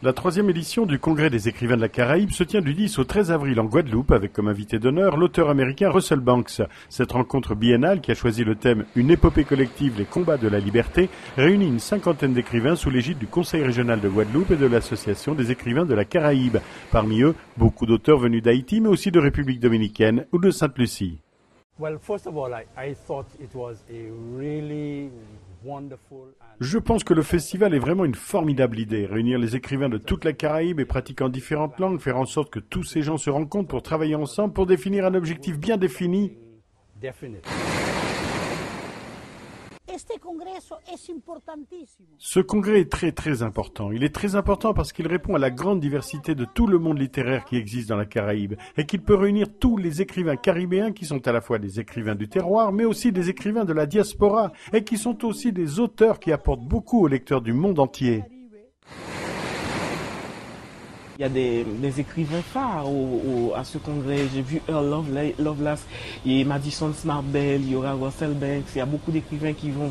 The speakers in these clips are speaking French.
La troisième édition du Congrès des écrivains de la Caraïbe se tient du 10 au 13 avril en Guadeloupe avec comme invité d'honneur l'auteur américain Russell Banks. Cette rencontre biennale qui a choisi le thème « Une épopée collective, les combats de la liberté » réunit une cinquantaine d'écrivains sous l'égide du Conseil régional de Guadeloupe et de l'Association des écrivains de la Caraïbe. Parmi eux, beaucoup d'auteurs venus d'Haïti mais aussi de République dominicaine ou de Sainte-Lucie. Je pense que le festival est vraiment une formidable idée. Réunir les écrivains de toute la Caraïbe et pratiquant différentes langues, faire en sorte que tous ces gens se rencontrent pour travailler ensemble, pour définir un objectif bien défini. Ce congrès est très important. Il est très important parce qu'il répond à la grande diversité de tout le monde littéraire qui existe dans la Caraïbe et qu'il peut réunir tous les écrivains caribéens qui sont à la fois des écrivains du terroir mais aussi des écrivains de la diaspora et qui sont aussi des auteurs qui apportent beaucoup aux lecteurs du monde entier. Il y a des écrivains phares à ce congrès. J'ai vu Earl Lovelace et Madison Smart-Bell, il y aura Russell Banks. Il y a beaucoup d'écrivains qui vont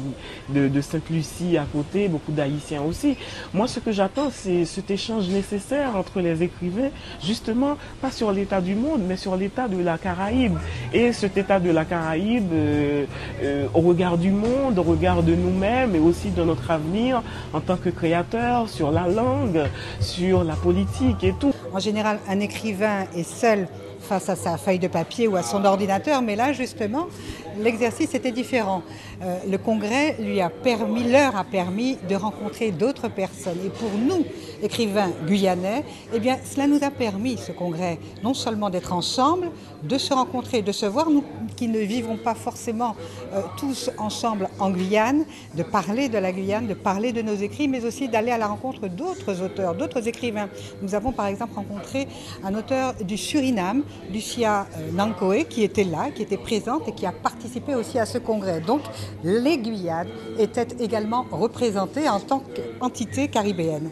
de Sainte-Lucie à côté, beaucoup d'Haïtiens aussi. Moi, ce que j'attends, c'est cet échange nécessaire entre les écrivains, justement, pas sur l'état du monde, mais sur l'état de la Caraïbe. Et cet état de la Caraïbe, au regard du monde, au regard de nous-mêmes et aussi de notre avenir en tant que créateurs, sur la langue, sur la politique. Et tout. En général, un écrivain est seul face à sa feuille de papier ou à son ordinateur, mais là, justement, l'exercice était différent. Le congrès leur a permis de rencontrer d'autres personnes. Et pour nous, écrivains guyanais, eh bien, cela nous a permis, ce congrès, non seulement d'être ensemble, de se rencontrer, de se voir, nous qui ne vivons pas forcément tous ensemble en Guyane, de parler de la Guyane, de parler de nos écrits, mais aussi d'aller à la rencontre d'autres auteurs, d'autres écrivains. Nous avons par exemple rencontré un auteur du Suriname, Lucia Nankoé, qui était là, qui était présente et qui a participé aussi à ce congrès. Donc les Guyanes étaient également représentées en tant qu'entité caribéenne.